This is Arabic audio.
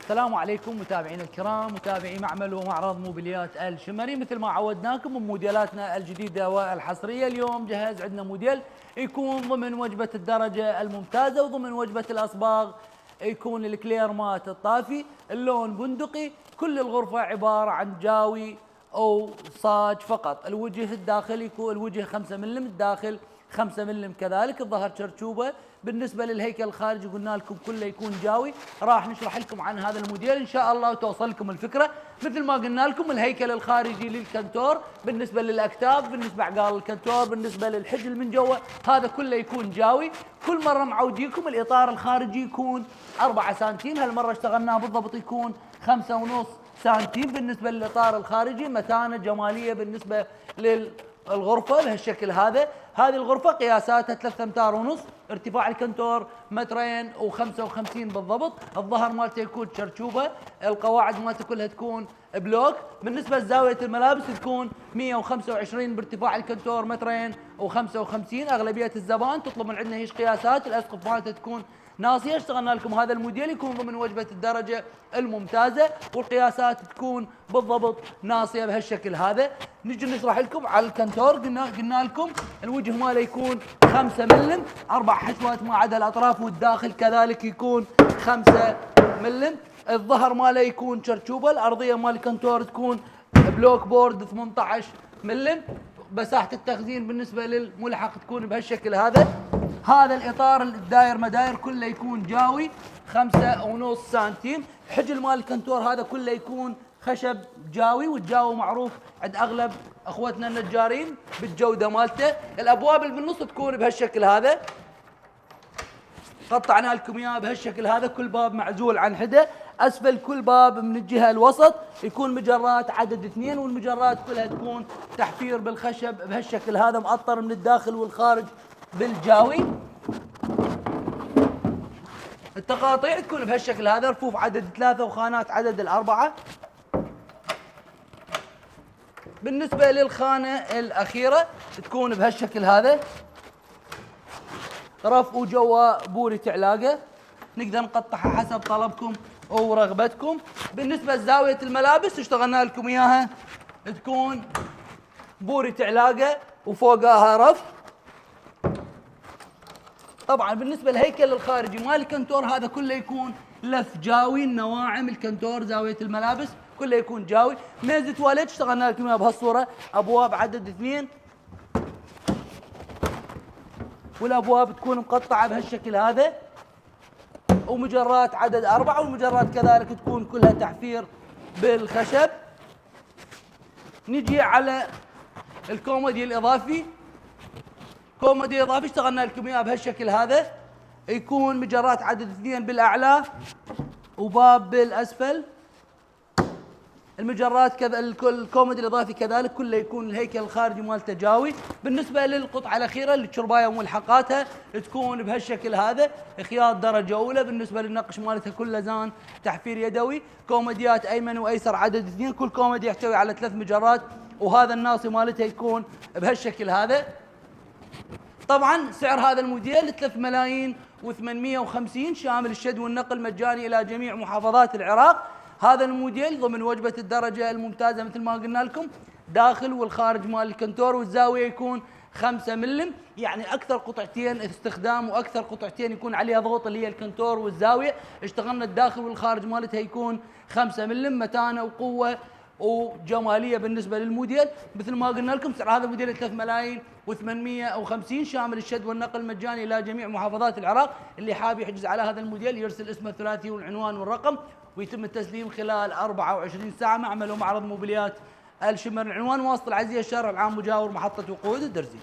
السلام عليكم متابعينا الكرام، متابعي معمل ومعرض موبيليات الشمري. مثل ما عودناكم من موديلاتنا الجديده والحصريه، اليوم جهز عندنا موديل يكون ضمن وجبه الدرجه الممتازه وضمن وجبه الاصباغ. يكون الكلير مات الطافي، اللون بندقي، كل الغرفه عباره عن جاوي او صاج فقط. الوجه الداخلي يكون الوجه 5 ملم، الداخل 5 ملم كذلك، الظهر شرشوبه. بالنسبه للهيكل الخارجي قلنا لكم كله يكون جاوي. راح نشرح لكم عن هذا الموديل ان شاء الله وتوصل لكم الفكره. مثل ما قلنا لكم الهيكل الخارجي للكنتور، بالنسبه للاكتاف، بالنسبه عقال الكنتور، بالنسبه للحجل من جوا، هذا كله يكون جاوي. كل مره معوديكم الاطار الخارجي يكون 4 سنتيم، هالمره اشتغلناه بالضبط يكون 5.5 سنتيم. بالنسبه للاطار الخارجي متانه جماليه بالنسبه للغرفه بهالشكل هذا. هذه الغرفه قياساتها 3 امتار ونص، ارتفاع الكنتور 2.55 بالضبط. الظهر مالته يكون شرشوبه، القواعد مالته كلها تكون بلوك. بالنسبه لزاويه الملابس تكون 125 بارتفاع الكنتور 2.55. اغلبيه الزبائن تطلب من عندنا هيش قياسات، الاسقف مالته تكون ناصيه. اشتغلنا لكم هذا الموديل يكون ضمن وجبه الدرجه الممتازه، والقياسات تكون بالضبط ناصيه بهالشكل هذا. نجي نشرح لكم على الكنتور. قلنا لكم الوجه ماله يكون 5 ملم، 4 حشوات ما عدا الاطراف، والداخل كذلك يكون 5 ملم. الظهر ماله يكون شرشوبه، الارضيه مال الكنتور تكون بلوك بورد 18 ملم. مساحه التخزين بالنسبه للملحق تكون بهالشكل هذا. هذا الاطار الداير مداير كله يكون جاوي 5.5 سنتيم. حجل مال الكنتور هذا كله يكون خشب جاوي، والجاوي معروف عند اغلب اخوتنا النجارين بالجوده مالته. الابواب اللي بالنص تكون بهالشكل هذا، قطعنا لكم اياها بهالشكل هذا، كل باب معزول عن حده. اسفل كل باب من الجهه الوسط يكون مجرات عدد 2، والمجرات كلها تكون تحفير بالخشب بهالشكل هذا، مقطر من الداخل والخارج بالجاوي. التقاطيع تكون بهالشكل هذا، رفوف عدد 3 وخانات عدد 4. بالنسبه للخانه الاخيره تكون بهالشكل هذا، رف وجوا بورة علاقه، نقدر نقطعها حسب طلبكم ورغبتكم. بالنسبه لزاويه الملابس اشتغلنا لكم اياها تكون بورة علاقه وفوقها رف. طبعا بالنسبه للهيكل الخارجي مال الكنتور هذا كله يكون لف جاوي، النواعم الكنتور زاويه الملابس كله يكون جاوي. ميزه تواليت اشتغلنا لكم اياها بهالصوره، ابواب عدد 2، والابواب تكون مقطعه بهالشكل هذا، ومجرات عدد 4، والمجرات كذلك تكون كلها تحفير بالخشب. نجي على الكومودي الاضافي. كومودي اضافي اشتغلنا لكم اياه بهالشكل هذا، يكون مجرات عدد 2 بالاعلى وباب بالاسفل. المجرات كذا الكومودي الاضافي كذلك كله يكون الهيكل الخارجي مالته جاوي. بالنسبه للقطعه الاخيره للشربايه وملحقاتها تكون بهالشكل هذا، خياط درجه اولى. بالنسبه للنقش مالتها كله زان تحفير يدوي. كوموديات ايمن وايسر عدد 2، كل كومودي يحتوي على 3 مجرات، وهذا الناصي مالتها يكون بهالشكل هذا. طبعا سعر هذا الموديل 3,850,000 شامل الشد والنقل مجاني الى جميع محافظات العراق. هذا الموديل ضمن وجبه الدرجه الممتازه مثل ما قلنا لكم، داخل والخارج مال الكنتور، والزاويه يكون 5 ملم، يعني اكثر قطعتين استخدام واكثر قطعتين يكون عليها ضغط اللي هي الكنتور والزاويه. اشتغلنا الداخل والخارج مالتها يكون 5 ملم، متانه وقوه وجماليه بالنسبه للموديل. مثل ما قلنا لكم سعر هذا الموديل 3,850,000 شامل الشد والنقل مجاني الى جميع محافظات العراق. اللي حاب يحجز على هذا الموديل يرسل اسمه الثلاثي والعنوان والرقم، ويتم التسليم خلال 24 ساعه. معمل ومعرض موبيليات الشمر، العنوان واسط العزية، الشارع العام مجاور محطه وقود الدرزي.